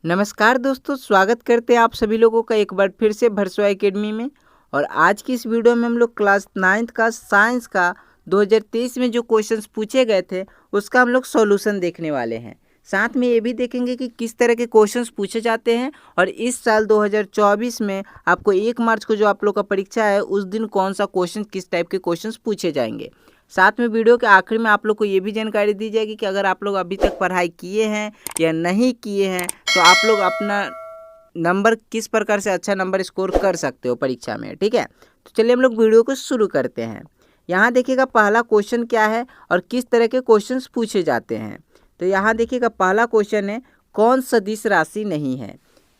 नमस्कार दोस्तों, स्वागत करते हैं आप सभी लोगों का एक बार फिर से भरसोई एकेडमी में। और आज की इस वीडियो में हम लोग क्लास 9th का साइंस का 2023 में जो क्वेश्चंस पूछे गए थे उसका हम लोग सॉल्यूशन देखने वाले हैं। साथ में ये भी देखेंगे कि किस तरह के क्वेश्चंस पूछे जाते हैं और इस साल 2024 में आपको 1 मार्च को जो आप लोग का परीक्षा है उस दिन कौन सा क्वेश्चन किस टाइप के क्वेश्चंस पूछे जाएंगे। साथ में वीडियो के आखिर में आप लोग को ये भी जानकारी दी जाएगी कि अगर आप लोग अभी तक पढ़ाई किए हैं या नहीं किए हैं तो आप लोग अपना नंबर किस प्रकार से अच्छा नंबर स्कोर कर सकते हो परीक्षा में। ठीक है, तो चलिए हम लोग वीडियो को शुरू करते हैं। यहाँ देखिएगा पहला क्वेश्चन क्या है और किस तरह के क्वेश्चंस पूछे जाते हैं। तो यहाँ देखिएगा पहला क्वेश्चन है, कौन सदिश राशि नहीं है।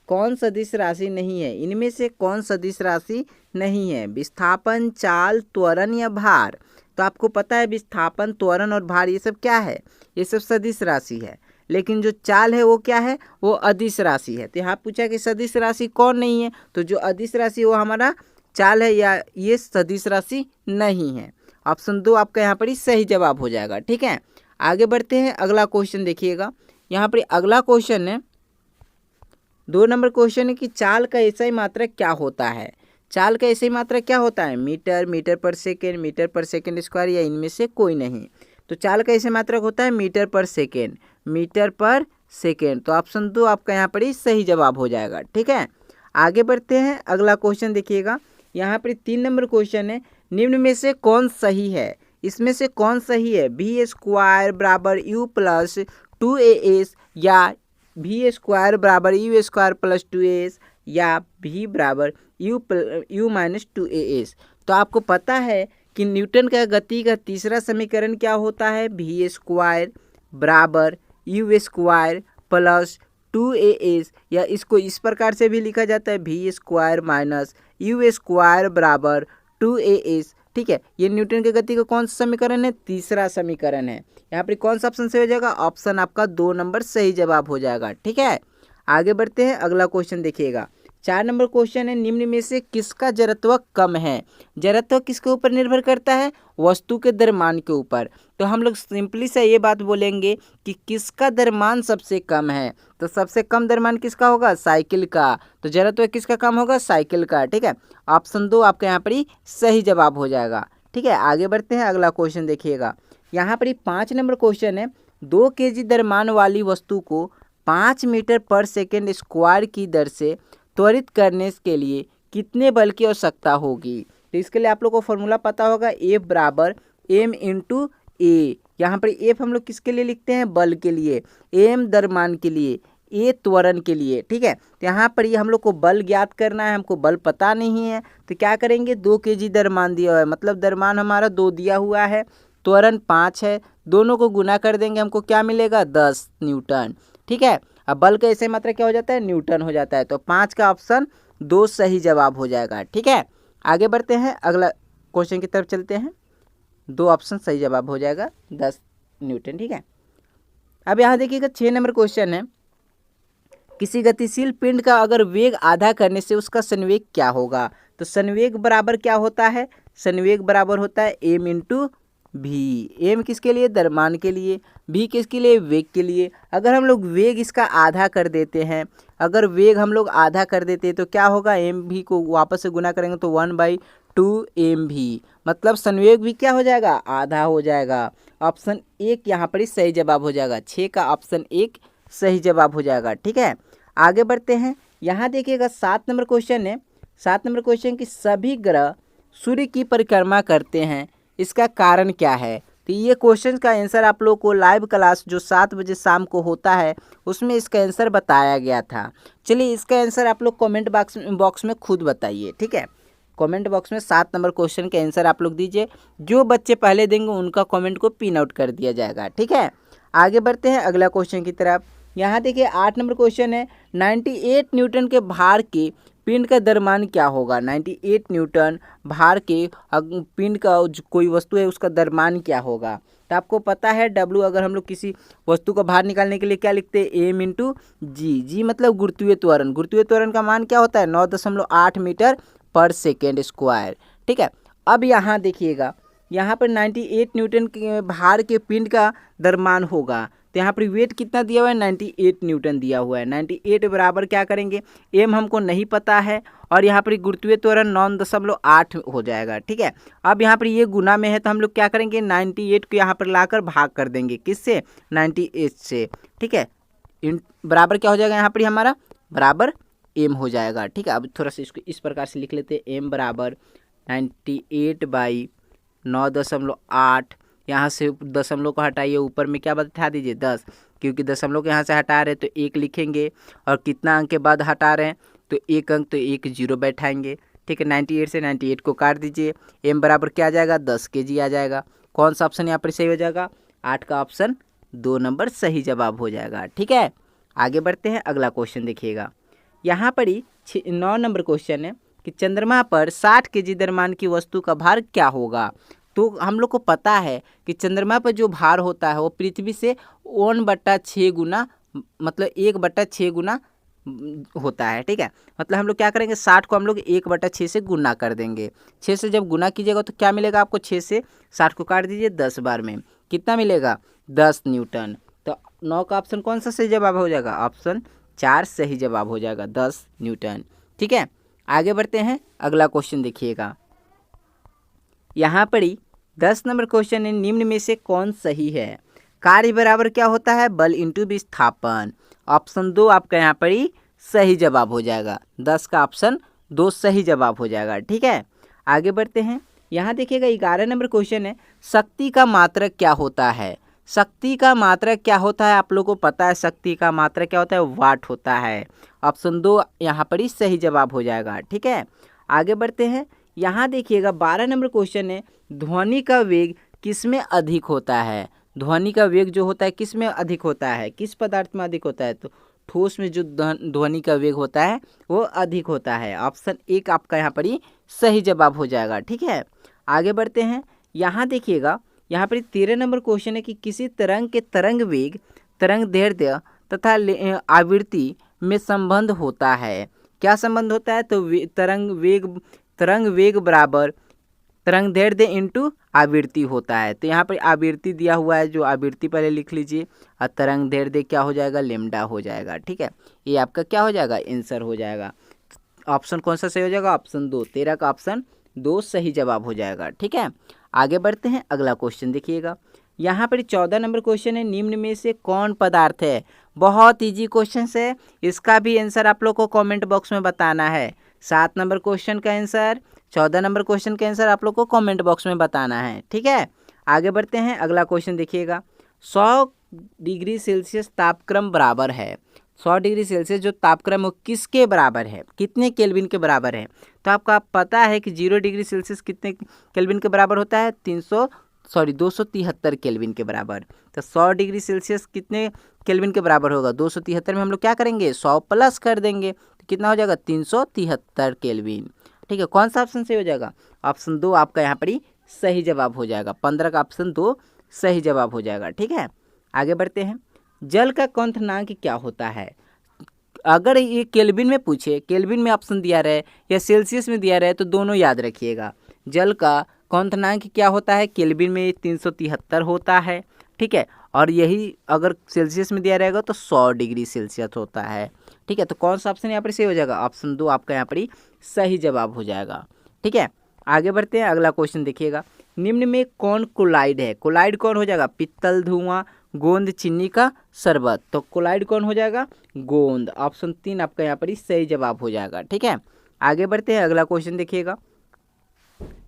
कौन सदिश राशि नहीं है, इनमें से कौन सदिश राशि नहीं है। विस्थापन, चाल, त्वरण या भार। तो आपको पता है विस्थापन, त्वरण और भार ये सब क्या है, ये सब सदिश राशि है। लेकिन जो चाल है वो क्या है, वो अदिश राशि है। तो यहाँ पूछा कि सदिश राशि कौन नहीं है, तो जो अदिश राशि वो हमारा चाल है या ये सदिश राशि नहीं है। ऑप्शन 2 आपका यहाँ पर ही सही जवाब हो जाएगा। ठीक है, आगे बढ़ते हैं। अगला क्वेश्चन देखिएगा, यहाँ पर अगला क्वेश्चन है 2 नंबर क्वेश्चन है कि चाल का एसआई मात्रक क्या होता है। चाल का एसआई मात्रक क्या होता है, मीटर, मीटर पर सेकेंड स्क्वायर या इनमें से कोई नहीं। तो चाल का एसआई मात्रक होता है मीटर पर सेकेंड। तो ऑप्शन 2 आपका यहाँ पर ही सही जवाब हो जाएगा। ठीक है, आगे बढ़ते हैं। अगला क्वेश्चन देखिएगा, यहाँ पर 3 नंबर क्वेश्चन है, निम्न में से कौन सही है। इसमें से कौन सही है, बी स्क्वायर बराबर यू प्लस 2as या भी स्क्वायर बराबर यू स्क्वायर प्लस 2as या भी बराबर यू माइनस 2as। तो आपको पता है कि न्यूटन का गति का तीसरा समीकरण क्या होता है, भी स्क्वायर बराबर यू स्क्वायर प्लस 2as, या इसको इस प्रकार से भी लिखा जाता है, भी स्क्वायर माइनस यू स्क्वायर बराबर 2as। ठीक है, ये न्यूटन के गति का कौन सा समीकरण है, तीसरा समीकरण है। यहाँ पर कौन सा ऑप्शन सही हो जाएगा, ऑप्शन आपका 2 नंबर सही जवाब हो जाएगा। ठीक है, आगे बढ़ते हैं। अगला क्वेश्चन देखिएगा, 4 नंबर क्वेश्चन है, निम्न में से किसका जड़त्व कम है। जड़त्व किसके ऊपर निर्भर करता है, वस्तु के द्रव्यमान के ऊपर। तो हम लोग सिंपली से ये बात बोलेंगे कि किसका द्रव्यमान सबसे कम है। तो सबसे कम द्रव्यमान किसका होगा, साइकिल का। तो जड़त्व किसका कम होगा, साइकिल का। ठीक है, ऑप्शन 2 आपका यहाँ पर ही सही जवाब हो जाएगा। ठीक है, आगे बढ़ते हैं। अगला क्वेश्चन देखिएगा, यहाँ पर ही 5 नंबर क्वेश्चन है, 2 kg द्रव्यमान वाली वस्तु को 5 मीटर पर सेकेंड स्क्वायर की दर से त्वरित करने के लिए कितने बल की आवश्यकता होगी। तो इसके लिए आप लोग को फॉर्मूला पता होगा, F बराबर m इंटू ए। यहाँ पर F हम लोग किसके लिए लिखते हैं, बल के लिए, m द्रव्यमान के लिए, ए त्वरण के लिए। ठीक है, तो यहाँ पर ये हम लोग को बल ज्ञात करना है, हमको बल पता नहीं है। तो क्या करेंगे, 2 kg द्रव्यमान दिया हुआ है, मतलब द्रव्यमान हमारा 2 दिया हुआ है, त्वरण 5 है, दोनों को गुना कर देंगे, हमको क्या मिलेगा, 10 न्यूटन। ठीक है, अब बल का ऐसे मात्रा क्या हो जाता है, न्यूटन हो जाता है। तो 5 का ऑप्शन 2 सही जवाब हो जाएगा। ठीक है, आगे बढ़ते हैं। अगला क्वेश्चन की तरफ चलते हैं, 2 ऑप्शन सही जवाब हो जाएगा, 10 न्यूटन। ठीक है, अब यहाँ देखिएगा 6 नंबर क्वेश्चन है, किसी गतिशील पिंड का अगर वेग आधा करने से उसका संवेग क्या होगा। तो संवेग बराबर क्या होता है, संवेग बराबर होता है m इंटू भी। एम किसके लिए, द्रव्यमान के लिए, भी किसके लिए, वेग के लिए। अगर हम लोग वेग इसका आधा कर देते हैं, अगर वेग हम लोग आधा कर देते हैं तो क्या होगा, एम भी को वापस से गुना करेंगे तो 1/2 एम भी, मतलब संवेग भी क्या हो जाएगा, आधा हो जाएगा। ऑप्शन 1 यहाँ पर ही सही जवाब हो जाएगा, 6 का ऑप्शन 1 सही जवाब हो जाएगा। ठीक है, आगे बढ़ते हैं। यहाँ देखिएगा 7 नंबर क्वेश्चन है, 7 नंबर क्वेश्चन की सभी ग्रह सूर्य की परिक्रमा करते हैं, इसका कारण क्या है। तो ये क्वेश्चन का आंसर आप लोग को लाइव क्लास जो 7 बजे शाम को होता है उसमें इसका आंसर बताया गया था। चलिए इसका आंसर आप लोग कमेंट बॉक्स में खुद बताइए। ठीक है, कमेंट बॉक्स में 7 नंबर क्वेश्चन का आंसर आप लोग दीजिए, जो बच्चे पहले देंगे उनका कमेंट को पिन आउट कर दिया जाएगा। ठीक है, आगे बढ़ते हैं अगला क्वेश्चन की तरफ। यहाँ देखिए 8 नंबर क्वेश्चन है, 98 न्यूटन के भार के पिंड का द्रव्यमान क्या होगा। 98 न्यूटन भार के पिंड का कोई वस्तु है उसका द्रव्यमान क्या होगा। तो आपको पता है W, अगर हम लोग किसी वस्तु का भार निकालने के लिए क्या लिखते हैं, m इंटू जी। जी मतलब गुरुत्वीय त्वरण, गुरुत्वीय त्वरण का मान क्या होता है, 9.8 मीटर पर सेकेंड स्क्वायर। ठीक है, अब यहाँ देखिएगा, यहाँ पर 98 न्यूटन के भार के पिंड का द्रव्यमान होगा। तो यहाँ पर वेट कितना दिया हुआ है 98 न्यूटन दिया हुआ है। 98 बराबर क्या करेंगे, एम हमको नहीं पता है और यहाँ पर गुरुत्वीय त्वरण 9.8 हो जाएगा। ठीक है, अब यहाँ पर ये गुना में है तो हम लोग क्या करेंगे 98 को यहाँ पर लाकर भाग कर देंगे, किससे 98 से। ठीक है, बराबर क्या हो जाएगा यहाँ पर हमारा बराबर एम हो जाएगा। ठीक है, अब थोड़ा सा इसको इस प्रकार से लिख लेते हैं, एम बराबर 98/9.8। यहाँ से दशमलव को हटाइए, ऊपर में क्या बैठा दीजिए 10, क्योंकि दशमलव को यहाँ से हटा रहे हैं तो 1 लिखेंगे और कितना अंक के बाद हटा रहे हैं तो 1 अंक, तो 1 0 बैठाएंगे। ठीक है, 98 से 98 को काट दीजिए, एम बराबर क्या आ जाएगा 10 kg आ जाएगा। कौन सा ऑप्शन यहाँ पर सही हो जाएगा, 8 का ऑप्शन 2 नंबर सही जवाब हो जाएगा। ठीक है, आगे बढ़ते हैं, अगला क्वेश्चन देखिएगा। यहाँ पर ही 9 नंबर क्वेश्चन है कि चंद्रमा पर 60 kg द्रव्यमान की वस्तु का भार क्या होगा। तो हम लोग को पता है कि चंद्रमा पर जो भार होता है वो पृथ्वी से 1/6 गुना, मतलब 1/6 गुना होता है। ठीक है, मतलब हम लोग क्या करेंगे 60 को हम लोग 1/6 से गुना कर देंगे। 6 से जब गुना कीजिएगा तो क्या मिलेगा आपको, 6 से 60 को काट दीजिए 10 बार में, कितना मिलेगा 10 न्यूटन। तो 9 का ऑप्शन कौन सा सही जवाब हो जाएगा, ऑप्शन 4 सही जवाब हो जाएगा, 10 न्यूटन। ठीक है, आगे बढ़ते हैं, अगला क्वेश्चन देखिएगा। यहाँ पर ही 10 नंबर क्वेश्चन है, निम्न में से कौन सही है। कार्य बराबर क्या होता है, बल इंटू विस्थापन। ऑप्शन 2 आपका यहाँ पर ही सही जवाब हो जाएगा, 10 का ऑप्शन 2 सही जवाब हो जाएगा। ठीक है, आगे बढ़ते हैं। यहाँ देखिएगा 11 नंबर क्वेश्चन है, शक्ति का मात्रक क्या होता है। शक्ति का मात्रक क्या होता है, आप लोगों को पता है शक्ति का मात्रक क्या होता है, वाट होता है। ऑप्शन 2 यहाँ पर ही सही जवाब हो जाएगा। ठीक है, आगे बढ़ते हैं। यहाँ देखिएगा 12 नंबर क्वेश्चन है, ध्वनि का वेग किसमें अधिक होता है। ध्वनि का वेग जो होता है किसमें अधिक होता है, किस पदार्थ में अधिक होता है, तो ठोस में जो ध्वनि का वेग होता है वो अधिक होता है। ऑप्शन 1 आपका यहाँ पर ही सही जवाब हो जाएगा। ठीक है, आगे बढ़ते हैं। यहाँ देखिएगा, यहाँ पर 13 नंबर क्वेश्चन है कि किसी तरंग के तरंग वेग, तरंग दैर्ध्य तथा आवृत्ति में संबंध होता है। क्या संबंध होता है, तो तरंग वेग बराबर तरंग दैर्ध्य इंटू आवृत्ति होता है। तो यहाँ पर आवृत्ति दिया हुआ है, जो आवृत्ति पहले लिख लीजिए, और तरंग दैर्ध्य क्या हो जाएगा, लैम्डा हो जाएगा। ठीक है, ये आपका क्या हो जाएगा, आंसर हो जाएगा। ऑप्शन कौन सा सही हो जाएगा, ऑप्शन 2, 13 का ऑप्शन 2 सही जवाब हो जाएगा। ठीक है, आगे बढ़ते हैं, अगला क्वेश्चन देखिएगा। यहाँ पर 14 नंबर क्वेश्चन है, निम्न में से कौन पदार्थ है। बहुत ईजी क्वेश्चन है, इसका भी आंसर आप लोग को कमेंट बॉक्स में बताना है। 7 नंबर क्वेश्चन का आंसर, 14 नंबर क्वेश्चन का आंसर आप लोग को कमेंट बॉक्स में बताना है। ठीक है, आगे बढ़ते हैं, अगला क्वेश्चन देखिएगा। 100 डिग्री सेल्सियस तापक्रम बराबर है, 100 डिग्री सेल्सियस जो तापक्रम है किसके बराबर है, कितने केल्विन के बराबर है। तो आपका पता है कि 0 डिग्री सेल्सियस कितने केल्विन के बराबर होता है, 273 केल्विन के बराबर। तो 100 डिग्री सेल्सियस कितने केल्विन के बराबर होगा, 273 में हम लोग क्या करेंगे 100 प्लस कर देंगे, तो कितना हो जाएगा 373 केल्विन। ठीक है, कौन सा ऑप्शन सही हो जाएगा, ऑप्शन 2 आपका यहाँ पर ही सही जवाब हो जाएगा, 15 का ऑप्शन 2 सही जवाब हो जाएगा। ठीक है, आगे बढ़ते हैं। जल का क्वथनांक क्या होता है। अगर ये केल्विन में पूछे, केल्विन में ऑप्शन दिया रहे या सेल्सियस में दिया रहे तो दोनों याद रखिएगा। जल का क्वथनांक क्या होता है, केल्विन में 373 होता है। ठीक है, और यही अगर सेल्सियस में दिया रहेगा तो 100 डिग्री सेल्सियस होता है। ठीक है, तो कौन सा ऑप्शन यहाँ पर सही हो जाएगा, ऑप्शन 2 आपका यहाँ पर ही सही जवाब हो जाएगा। ठीक है, आगे बढ़ते हैं, अगला क्वेश्चन देखिएगा। निम्न में कौन कोलाइड है। कोलाइड कौन हो जाएगा, पित्तल, धुआं, गोंद, चीनी का शरबत। तो कोलाइड कौन हो जाएगा, गोंद। ऑप्शन 3 आपका यहाँ पर ही सही जवाब हो जाएगा। ठीक है, आगे बढ़ते हैं, अगला क्वेश्चन देखिएगा।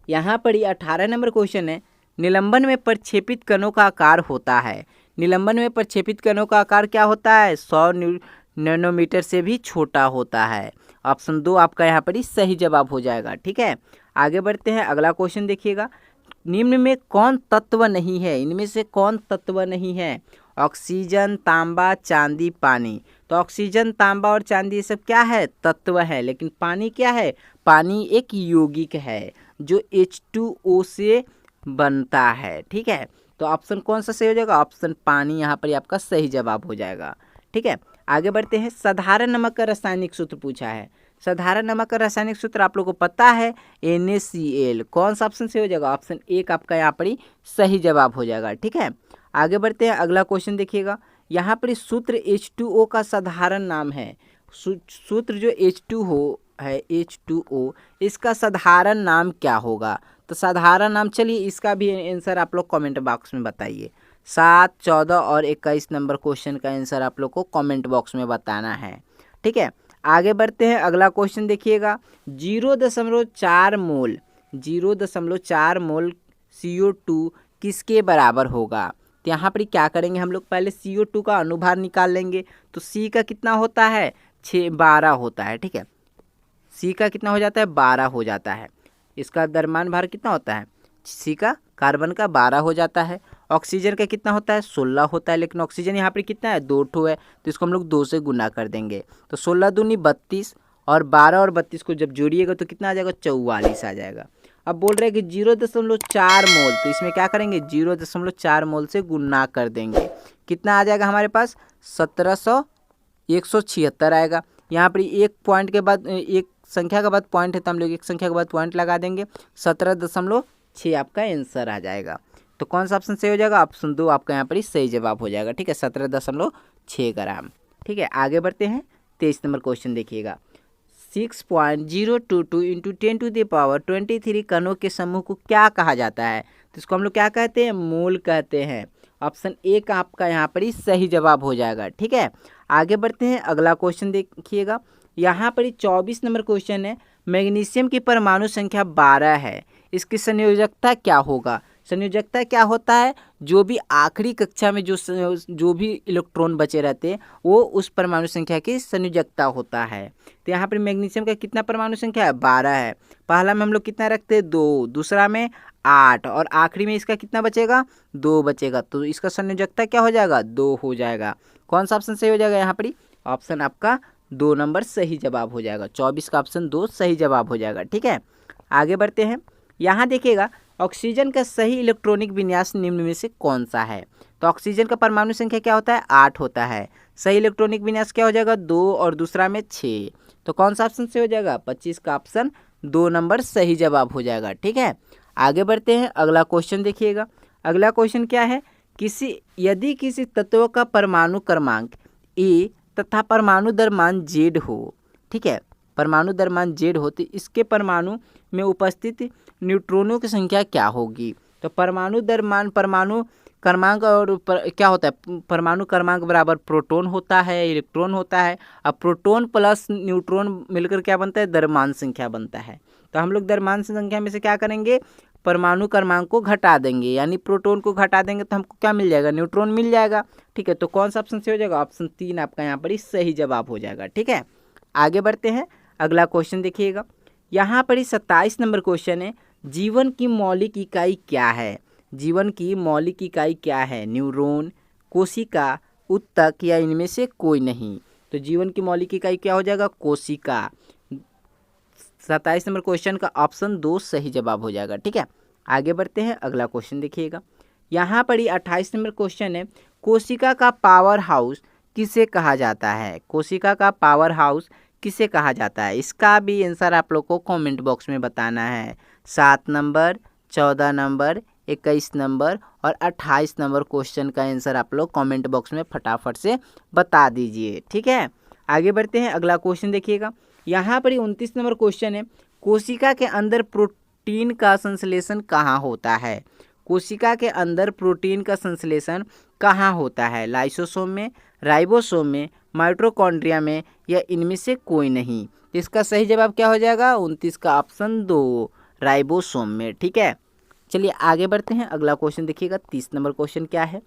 यहाँ पर ही 18 नंबर क्वेश्चन है, निलंबन में प्रक्षेपित कणों का आकार होता है। निलंबन में प्रक्षेपित कणों का आकार क्या होता है, 100 नैनोमीटर से भी छोटा होता है। ऑप्शन 2 आपका यहाँ पर ही सही जवाब हो जाएगा। ठीक है, आगे बढ़ते हैं, अगला क्वेश्चन देखिएगा। निम्न में कौन तत्व नहीं है, इनमें से कौन तत्व नहीं है। ऑक्सीजन, तांबा, चांदी, पानी। तो ऑक्सीजन, तांबा और चांदी ये सब क्या है, तत्व है। लेकिन पानी क्या है, पानी एक यौगिक है जो H2O से बनता है। ठीक है, तो ऑप्शन कौन सा सही हो जाएगा, ऑप्शन पानी यहाँ पर आपका सही जवाब हो जाएगा। ठीक है, आगे बढ़ते हैं। साधारण नमक का रासायनिक सूत्र पूछा है। साधारण नमक का रासायनिक सूत्र आप लोगों को पता है, NaCl। कौन सा ऑप्शन सही हो जाएगा, ऑप्शन 1 आपका यहाँ पर ही सही जवाब हो जाएगा। ठीक है, आगे बढ़ते हैं, अगला क्वेश्चन देखिएगा। यहाँ पर इस सूत्र H2O का साधारण नाम है। सूत्र जो H2O है, H2O, इसका साधारण नाम क्या होगा? तो साधारण नाम, चलिए इसका भी आंसर आप लोग कमेंट बॉक्स में बताइए। 7, 14 और 21 नंबर क्वेश्चन का आंसर आप लोग को कमेंट बॉक्स में बताना है। ठीक है, आगे बढ़ते हैं। अगला क्वेश्चन देखिएगा, 0.4 मोल 0.4 मोल CO2 किसके बराबर होगा? तो यहाँ पर क्या करेंगे हम लोग, पहले CO2 का अनुभार निकाल लेंगे। तो C का कितना होता है? 12 होता है। ठीक है, C का कितना हो जाता है? 12 हो जाता है। इसका द्रव्यमान भार कितना होता है? C का, कार्बन का 12 हो जाता है। ऑक्सीजन का कितना होता है? 16 होता है। लेकिन ऑक्सीजन यहाँ पर कितना है? 2 ठो है, तो इसको हम लोग 2 से गुना कर देंगे। तो 16 दूनी 32 और 12 और 32 को जब जोड़िएगा तो कितना आ जाएगा? 44 आ जाएगा। अब बोल रहे हैं कि 0.4 मोल, तो इसमें क्या करेंगे? 0.4 मोल से गुना कर देंगे। कितना आ जाएगा हमारे पास? 176 आएगा। यहाँ पर एक पॉइंट के बाद, एक संख्या के बाद पॉइंट है, तो हम लोग एक संख्या के बाद पॉइंट लगा देंगे। 17.6 आपका आंसर आ जाएगा। तो कौन सा ऑप्शन सही हो जाएगा? ऑप्शन 2 आपका यहाँ पर सही जवाब हो जाएगा। ठीक है, 17.6 ग्राम। ठीक है, आगे बढ़ते हैं। 23 नंबर क्वेश्चन देखिएगा, 6.022 इंटू 10⁻23 कणों के समूह को क्या कहा जाता है? तो इसको हम लोग क्या कहते हैं? मोल कहते हैं। ऑप्शन ए का आपका यहाँ पर ही सही जवाब हो जाएगा। ठीक है, आगे बढ़ते हैं। अगला क्वेश्चन देखिएगा, यहाँ पर 24 नंबर क्वेश्चन है, मैग्नीशियम की परमाणु संख्या 12 है, इसकी संयोजकता क्या होगा? संयोजकता क्या होता है? जो भी आखिरी कक्षा में जो भी इलेक्ट्रॉन बचे रहते हैं वो उस परमाणु संख्या की संयोजकता होता है। तो यहाँ पर मैग्नीशियम का कितना परमाणु संख्या है? 12 है। पहला में हम लोग कितना रखते हैं? 2, दूसरा में 8 और आखिरी में इसका कितना बचेगा? 2 बचेगा। तो इसका संयोजकता क्या हो जाएगा? 2 हो जाएगा। कौन सा ऑप्शन सही हो जाएगा यहाँ पर? ऑप्शन आपका 2 नंबर सही जवाब हो जाएगा। 24 का ऑप्शन 2 सही जवाब हो जाएगा। ठीक है, आगे बढ़ते हैं। यहाँ देखिएगा, ऑक्सीजन का सही इलेक्ट्रॉनिक विन्यास निम्न में से कौन सा है? तो ऑक्सीजन का परमाणु संख्या क्या होता है? 8 होता है। सही इलेक्ट्रॉनिक विन्यास क्या हो जाएगा? 2 और दूसरा में 6। तो कौन सा ऑप्शन से हो जाएगा? 25 का ऑप्शन 2 नंबर सही जवाब हो जाएगा। ठीक है, आगे बढ़ते हैं। अगला क्वेश्चन देखिएगा, अगला क्वेश्चन क्या है, यदि किसी तत्व का परमाणु क्रमांक ए तथा परमाणु द्रव्यमान Z हो, ठीक है, परमाणु द्रव्यमान Z हो, तो इसके परमाणु में उपस्थित न्यूट्रॉनों की संख्या क्या होगी? तो परमाणु द्रव्यमान, परमाणु क्रमांक और क्या होता है? परमाणु क्रमांक बराबर प्रोटॉन होता है, इलेक्ट्रॉन होता है। अब प्रोटॉन प्लस न्यूट्रॉन मिलकर क्या बनता है? द्रव्यमान संख्या बनता है। तो हम लोग द्रव्यमान संख्या में से क्या करेंगे? परमाणु क्रमांक को घटा देंगे, यानी प्रोटॉन को घटा देंगे तो हमको क्या मिल जाएगा? न्यूट्रॉन मिल जाएगा। ठीक है, तो कौन सा ऑप्शन से हो जाएगा? ऑप्शन 3 आपका यहाँ पर सही जवाब हो जाएगा। ठीक है, आगे बढ़ते हैं। अगला क्वेश्चन देखिएगा, यहाँ पर 27 नंबर क्वेश्चन है, जीवन की मौलिक इकाई क्या है? जीवन की मौलिक इकाई क्या है? न्यूरॉन, कोशिका, उत्तक या इनमें से कोई नहीं? तो जीवन की मौलिक इकाई क्या हो जाएगा? कोशिका। 27 नंबर क्वेश्चन का ऑप्शन 2 सही जवाब हो जाएगा। ठीक है, आगे बढ़ते हैं। अगला क्वेश्चन देखिएगा, यहाँ पर 28 नंबर क्वेश्चन है, कोशिका का पावर हाउस किसे कहा जाता है? कोशिका का पावर हाउस किसे कहा जाता है? इसका भी आंसर आप लोग को कमेंट बॉक्स में बताना है। 7 नंबर, 14 नंबर, 21 नंबर और 28 नंबर क्वेश्चन का आंसर आप लोग कमेंट बॉक्स में फटाफट से बता दीजिए। ठीक है, आगे बढ़ते हैं। अगला क्वेश्चन देखिएगा, यहाँ पर 29 नंबर क्वेश्चन है, कोशिका के अंदर प्रोटीन का संश्लेषण कहाँ होता है? कोशिका के अंदर प्रोटीन का संश्लेषण कहाँ होता है? लाइसोसोम में, राइबोसोम में, माइटोकॉन्ड्रिया में या इनमें से कोई नहीं? इसका सही जवाब क्या हो जाएगा? 29 का ऑप्शन 2 राइबोसोम में। ठीक है, चलिए आगे बढ़ते हैं। अगला क्वेश्चन देखिएगा, 30 नंबर क्वेश्चन क्या है,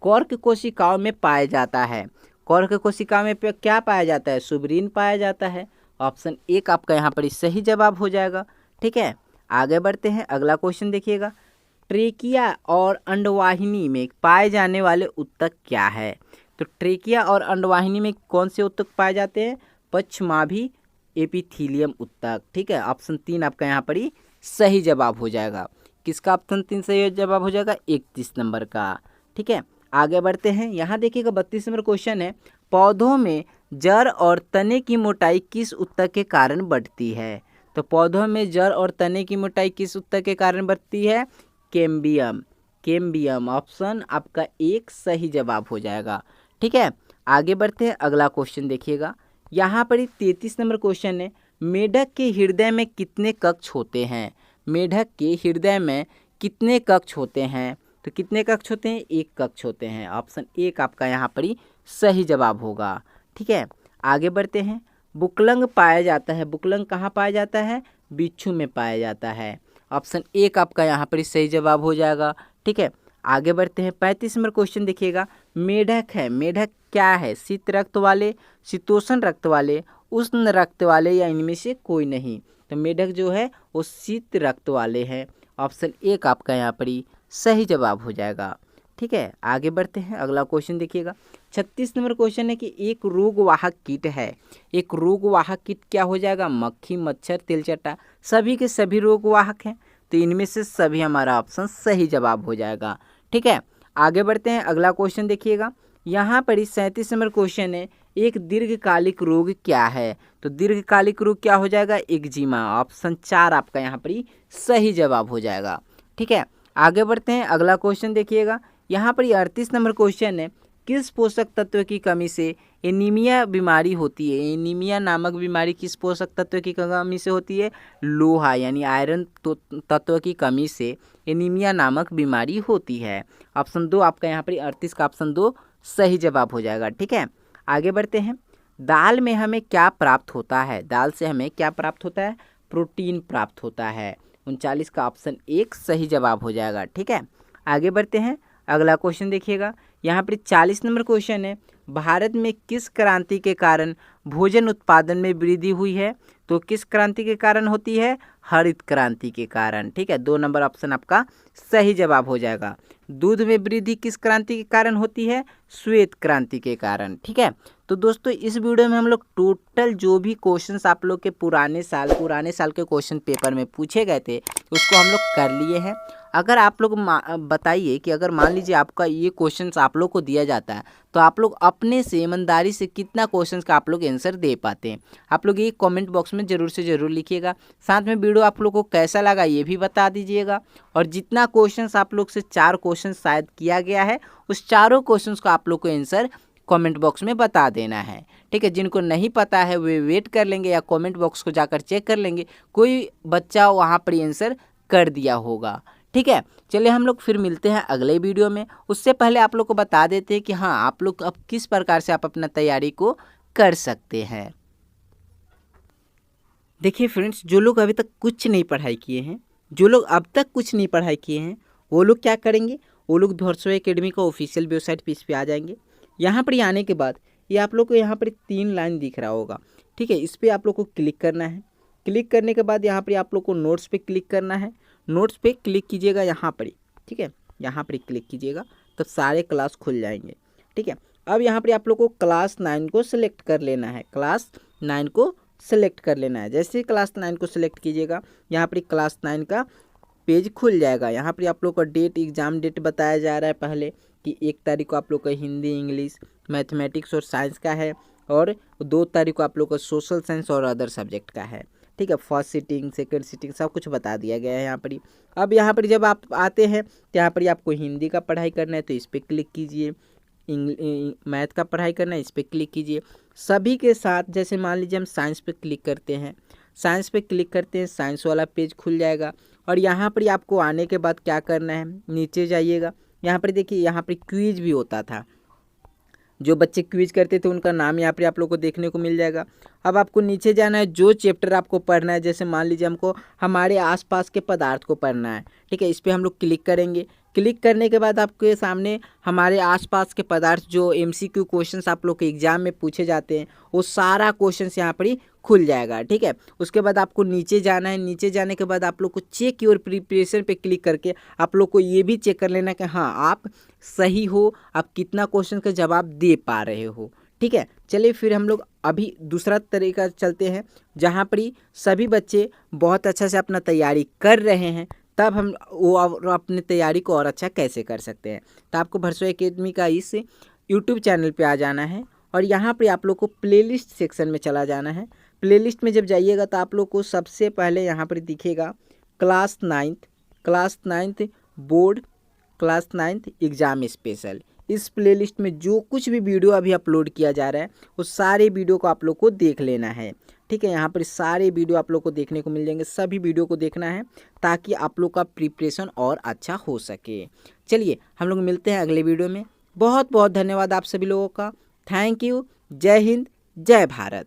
कॉर्क कोशिकाओं में पाया जाता है? कॉर्क कोशिकाओं में क्या पाया जाता है? सुब्रीन पाया जाता है। ऑप्शन 1 आपका यहाँ पर सही जवाब हो जाएगा। ठीक है, आगे बढ़ते हैं। अगला क्वेश्चन देखिएगा, ट्रेकिया और अंडवाहिनी में पाए जाने वाले उत्तक क्या है? तो ट्रेकिया और अंडवाहिनी में कौन से उत्तक पाए जाते हैं? पश्चमाभि एपिथीलियम उत्तक। ठीक है, ऑप्शन 3 आपका यहाँ पर ही सही जवाब हो जाएगा। किसका ऑप्शन 3 सही जवाब हो जाएगा? 31 नंबर का। ठीक है, आगे बढ़ते हैं। यहाँ देखिएगा 32 नंबर क्वेश्चन है, पौधों में जड़ और तने की मोटाई किस उत्तक के कारण बढ़ती है? तो पौधों में जड़ और तने की मोटाई किस उत्तक के कारण बढ़ती है? कैम्बियम। कैम्बियम। ऑप्शन आपका एक सही जवाब हो जाएगा। ठीक है, आगे बढ़ते हैं, अगला क्वेश्चन देखिएगा। यहाँ पर 33 नंबर क्वेश्चन है, मेढक के हृदय में कितने कक्ष होते हैं? मेढक के हृदय में कितने कक्ष होते हैं? तो कितने कक्ष होते हैं? एक कक्ष होते हैं। ऑप्शन एक आपका यहाँ पर ही सही जवाब होगा। ठीक है, आगे बढ़ते हैं। बुकलंग पाया जाता है, बुकलंग कहाँ पाया जाता है? बिच्छू में पाया जाता है। ऑप्शन एक आपका यहाँ पर ही सही जवाब हो जाएगा। ठीक है, आगे बढ़ते हैं। 35 नंबर क्वेश्चन देखिएगा। मेढक है, मेढक क्या है? शीत रक्त वाले, शीतोष्ण रक्त वाले, उष्ण रक्त वाले, या इनमें से कोई नहीं? तो मेढक जो है वो शीत रक्त वाले हैं। ऑप्शन एक आपका यहाँ पर ही सही जवाब हो जाएगा। ठीक है, आगे बढ़ते हैं, अगला क्वेश्चन देखिएगा। 36 नंबर क्वेश्चन है कि एक रोगवाहक कीट है। एक रोगवाहक कीट क्या हो जाएगा? मक्खी, मच्छर, तेलचट्टा, सभी के सभी रोगवाहक हैं। तो इनमें से सभी हमारा ऑप्शन सही जवाब हो जाएगा। ठीक है, आगे बढ़ते हैं, अगला क्वेश्चन देखिएगा। यहाँ पर 37 नंबर क्वेश्चन है, एक दीर्घकालिक रोग क्या है? तो दीर्घकालिक रोग क्या हो जाएगा? एक्जिमा। ऑप्शन चार आपका यहाँ पर ही सही जवाब हो जाएगा। ठीक है, आगे बढ़ते हैं, अगला क्वेश्चन देखिएगा। यहाँ पर 38 नंबर क्वेश्चन है, किस पोषक तत्व की कमी से एनीमिया बीमारी होती है? एनीमिया नामक बीमारी किस पोषक तत्व की कमी से होती है? लोहा यानी आयरन तत्व की कमी से एनीमिया नामक बीमारी होती है। ऑप्शन दो आपका यहाँ पर 38 का ऑप्शन दो सही जवाब हो जाएगा। ठीक है, आगे बढ़ते हैं। दाल में हमें क्या प्राप्त होता है? दाल से हमें क्या प्राप्त होता है? प्रोटीन प्राप्त होता है। 39 का ऑप्शन एक सही जवाब हो जाएगा। ठीक है, आगे बढ़ते हैं, अगला क्वेश्चन देखिएगा। यहाँ पर 40 नंबर क्वेश्चन है, भारत में किस क्रांति के कारण भोजन उत्पादन में वृद्धि हुई है? तो किस क्रांति के कारण होती है? हरित क्रांति के कारण। ठीक है, 2 नंबर ऑप्शन आपका सही जवाब हो जाएगा। दूध में वृद्धि किस क्रांति के कारण होती है? श्वेत क्रांति के कारण। ठीक है, तो दोस्तों इस वीडियो में हम लोग टोटल जो भी क्वेश्चंस आप लोग के पुराने साल के क्वेश्चन पेपर में पूछे गए थे उसको हम लोग कर लिए हैं। अगर आप लोग बताइए कि अगर मान लीजिए आपका ये क्वेश्चंस आप लोग को दिया जाता है तो आप लोग अपने से ईमानदारी से कितना क्वेश्चंस का आप लोग आंसर दे पाते हैं? आप लोग ये कमेंट बॉक्स में ज़रूर से ज़रूर लिखिएगा। साथ में वीडियो आप लोग को कैसा लगा ये भी बता दीजिएगा। और जितना क्वेश्चंस आप लोग से 4 क्वेश्चन शायद किया गया है उस चारों क्वेश्चंस को आप लोग को आंसर कमेंट बॉक्स में बता देना है। ठीक है, जिनको नहीं पता है वे वेट कर लेंगे या कमेंट बॉक्स को जाकर चेक कर लेंगे, कोई बच्चा वहाँ पर आंसर कर दिया होगा। ठीक है, चलिए हम लोग फिर मिलते हैं अगले वीडियो में। उससे पहले आप लोग को बता देते हैं कि हाँ आप लोग अब किस प्रकार से आप अपना तैयारी को कर सकते हैं। देखिए फ्रेंड्स, जो लोग अभी तक कुछ नहीं पढ़ाई किए हैं, जो लोग अब तक कुछ नहीं पढ़ाई किए हैं, वो लोग क्या करेंगे? वो लोग भरसोई एकेडमी का ऑफिशियल वेबसाइट पे इस पर आ जाएंगे। यहाँ पर आने के बाद ये आप लोग को यहाँ पर 3 लाइन दिख रहा होगा। ठीक है, इस पर आप लोग को क्लिक करना है। क्लिक करने के बाद यहाँ पर आप लोग को नोट्स पे क्लिक करना है। नोट्स पे क्लिक कीजिएगा यहाँ पर ही। ठीक है, यहाँ पर क्लिक कीजिएगा तब सारे क्लास खुल जाएंगे। ठीक है, अब यहाँ पर आप लोग को क्लास 9 को सिलेक्ट कर लेना है। क्लास 9 को सेलेक्ट कर लेना है। जैसे ही क्लास 9 को सिलेक्ट कीजिएगा यहाँ पर क्लास 9 का पेज खुल जाएगा। यहाँ पर आप लोग का डेट, एग्ज़ाम डेट बताया जा रहा है पहले कि 1 तारीख को आप लोग का हिंदी, इंग्लिश, मैथमेटिक्स और साइंस का है और 2 तारीख को आप लोग का सोशल साइंस और अदर सब्जेक्ट का है। ठीक है, फर्स्ट सीटिंग, सेकंड सीटिंग सब कुछ बता दिया गया है यहाँ पर ही। अब यहाँ पर जब आप आते हैं तो यहाँ पर आपको हिंदी का पढ़ाई करना है तो इस पर क्लिक कीजिए, मैथ का पढ़ाई करना है इस पर क्लिक कीजिए। सभी के साथ जैसे मान लीजिए हम साइंस पे क्लिक करते हैं, साइंस पे क्लिक करते हैं, साइंस वाला पेज खुल जाएगा। और यहाँ पर आपको आने के बाद क्या करना है, नीचे जाइएगा। यहाँ पर देखिए यहाँ पर क्विज भी होता था, जो बच्चे क्विज करते थे उनका नाम यहाँ पर आप लोग को देखने को मिल जाएगा। अब आपको नीचे जाना है, जो चैप्टर आपको पढ़ना है, जैसे मान लीजिए हमको हमारे आसपास के पदार्थ को पढ़ना है। ठीक है, इस पर हम लोग क्लिक करेंगे। क्लिक करने के बाद आपके सामने हमारे आसपास के पदार्थ जो MCQ क्वेश्चंस आप लोग के एग्जाम में पूछे जाते हैं वो सारा क्वेश्चंस यहाँ पर ही खुल जाएगा। ठीक है, उसके बाद आपको नीचे जाना है। नीचे जाने के बाद आप लोग को चेक योर प्रिपरेशन पे क्लिक करके आप लोग को ये भी चेक कर लेना कि हाँ आप सही हो, आप कितना क्वेश्चन का जवाब दे पा रहे हो। ठीक है, चलिए फिर हम लोग अभी दूसरा तरीका चलते हैं जहाँ पर ही सभी बच्चे बहुत अच्छा से अपना तैयारी कर रहे हैं, तब हम वो अपनी तैयारी को और अच्छा कैसे कर सकते हैं। तो आपको भरसोई एकेडमी का इस यूट्यूब चैनल पे आ जाना है और यहाँ पे आप लोग को प्लेलिस्ट सेक्शन में चला जाना है। प्लेलिस्ट में जब जाइएगा तो आप लोग को सबसे पहले यहाँ पर दिखेगा class 9th board class 9th exam special. इस प्लेलिस्ट में जो कुछ भी वीडियो अभी अपलोड किया जा रहा है वो सारे वीडियो को आप लोग को देख लेना है, ठीक है। यहाँ पर सारे वीडियो आप लोग को देखने को मिल जाएंगे, सभी वीडियो को देखना है ताकि आप लोग का प्रिपरेशन और अच्छा हो सके। चलिए हम लोग मिलते हैं अगले वीडियो में। बहुत बहुत धन्यवाद आप सभी लोगों का। Thank you. जय हिंद, जय भारत।